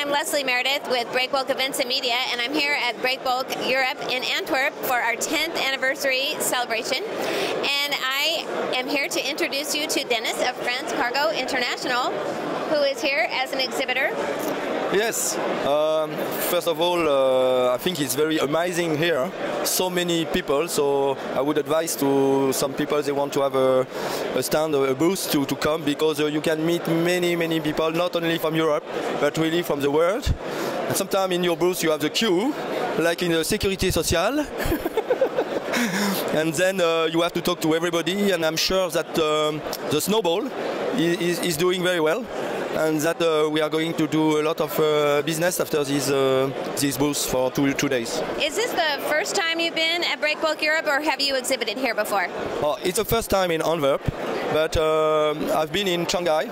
I'm Leslie Meredith with Breakbulk Events and Media, and I'm here at Breakbulk Europe in Antwerp for our 10th anniversary celebration. And I am here to introduce you to Denis of France Cargo International, who is here as an exhibitor. Yes, first of all, I think it's very amazing here. So many people, so I would advise to some people they want to have a stand or a booth to come, because you can meet many people, not only from Europe, but really from the world. And sometimes in your booth you have the queue, like in the Sécurité Sociale. And then you have to talk to everybody, and I'm sure that the Snowball is doing very well. And that we are going to do a lot of business after these booths for two days. Is this the first time you've been at Breakbulk Europe, or have you exhibited here before? Oh, it's the first time in Antwerp, but I've been in Shanghai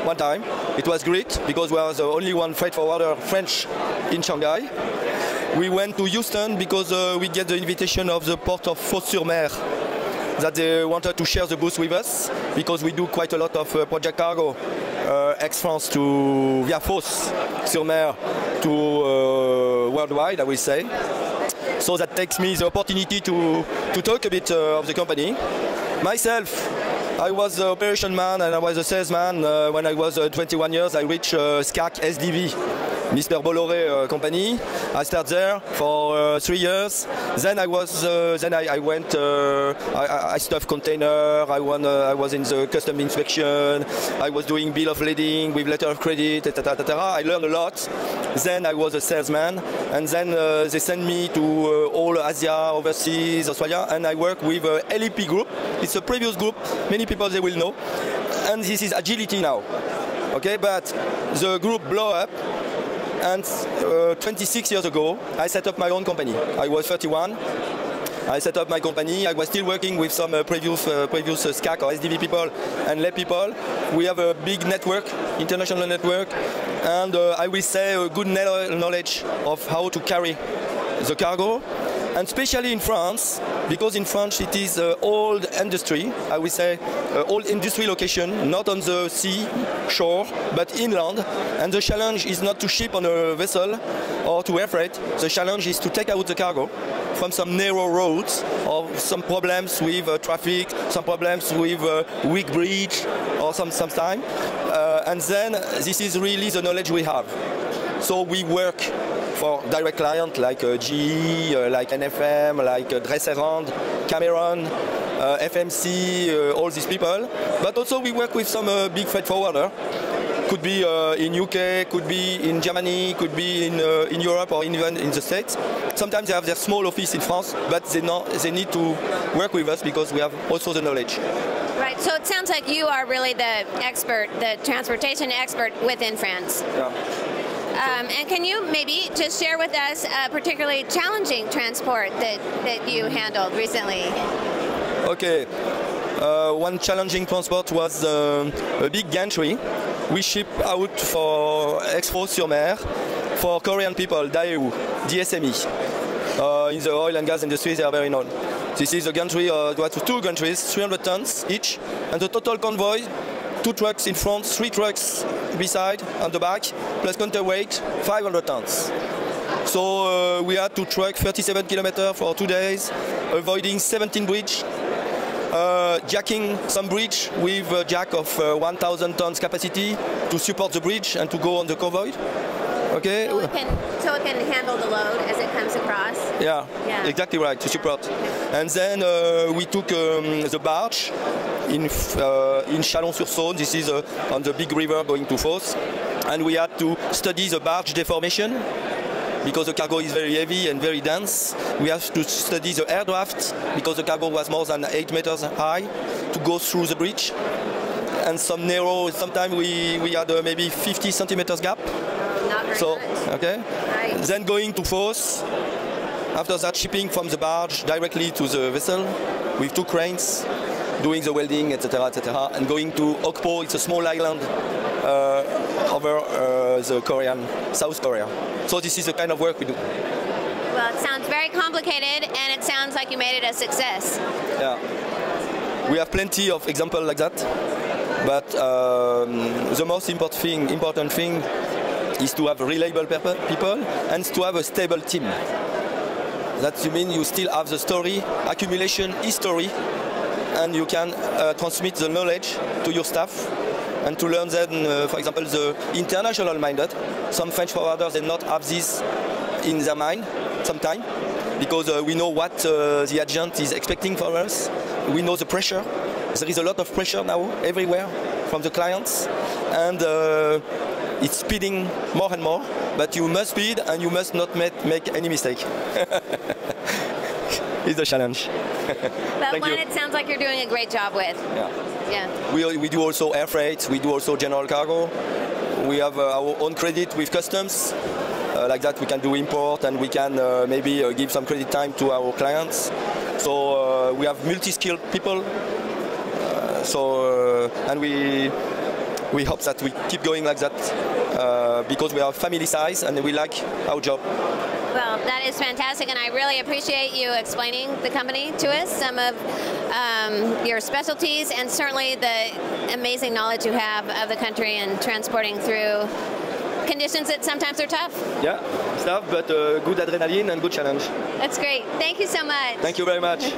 one time. It was great because we are the only one freight forwarder French in Shanghai. We went to Houston because we get the invitation of the port of Fos-sur-Mer, that they wanted to share the booth with us, because we do quite a lot of project cargo, ex-France to via Fos-sur-Mer to worldwide, I will say. So that takes me the opportunity to talk a bit of the company. Myself, I was the operation man and I was a salesman. When I was 21 years, I reached SCAC SDV, Mr. Bolloré company. I started there for 3 years. Then I was, I went, I stuffed container. I was in the custom inspection. I was doing bill of lading with letter of credit, etc. I learned a lot. Then I was a salesman, and then they sent me to all Asia, overseas, Australia, and I work with LEP Group. It's a previous group. Many people they will know, and this is Agility now. Okay, but the group blew up. And 26 years ago, I set up my own company. I was 31. I set up my company. I was still working with some previous SCAC or SDV people and LEP people. We have a big network, international network, and I will say a good knowledge of how to carry the cargo. And especially in France, because in France it is old industry, I will say old industry location, not on the sea shore, but inland. And the challenge is not to ship on a vessel or to air freight. The challenge is to take out the cargo from some narrow roads, or some problems with traffic, some problems with weak bridge, or some time. And then this is really the knowledge we have. So we work for direct clients like GE, like NFM, like Dresserand, Cameron, FMC, all these people. But also we work with some big freight forwarder. Could be in UK, could be in Germany, could be in Europe, or even in the States. Sometimes they have their small office in France, but they need to work with us because we have also the knowledge. Right, so it sounds like you are really the expert, the transportation expert within France. Yeah. And can you maybe just share with us a particularly challenging transport that you handled recently? Okay. One challenging transport was a big gantry. We ship out for Fos-sur-Mer for Korean people, Daewoo, DSME. In the oil and gas industry, they are very known. This is a gantry, it was 2 gantries, 300 tons each, and the total convoy, 2 trucks in front, 3 trucks beside, on the back, plus counterweight, 500 tons. So we had to truck 37 kilometers for 2 days, avoiding 17 bridges, jacking some bridge with a jack of 1,000 tons capacity to support the bridge and to go on the convoy. Okay. So it can handle the load as it comes across? Yeah. Exactly right, to support. And then we took the barge in Chalon-sur-Saône. This is on the big river going to Fos. And we had to study the barge deformation, because the cargo is very heavy and very dense. We have to study the air draft, because the cargo was more than 8 meters high, to go through the bridge. And some narrow, sometimes we had maybe 50 centimeters gap. Not very much. Okay. Right. Then going to Fos. After that, shipping from the barge directly to the vessel with 2 cranes, doing the welding, etc., etc., and going to Okpo. It's a small island over the South Korea. So this is the kind of work we do. Well, it sounds very complicated, and it sounds like you made it a success. Yeah. We have plenty of examples like that, but the most important thing is to have reliable people and to have a stable team. That means you still have the story, accumulation history, and you can transmit the knowledge to your staff and to learn then, for example, the international minded. Some French forwarders they not have this in their mind sometimes because we know what the agent is expecting from us. We know the pressure. There is a lot of pressure now everywhere from the clients, and it's speeding more and more. But you must speed and you must not make any mistake. It's the challenge. That one it sounds like you're doing a great job with. Yeah. We do also air freight, we do also general cargo. We have our own credit with customs. Like that we can do import and we can maybe give some credit time to our clients. So we have multi-skilled people. And we hope that we keep going like that because we are family size and we like our job. Well, that is fantastic, and I really appreciate you explaining the company to us, some of your specialties, and certainly the amazing knowledge you have of the country and transporting through conditions that sometimes are tough. Yeah, tough, but good adrenaline and good challenge. That's great. Thank you so much. Thank you very much.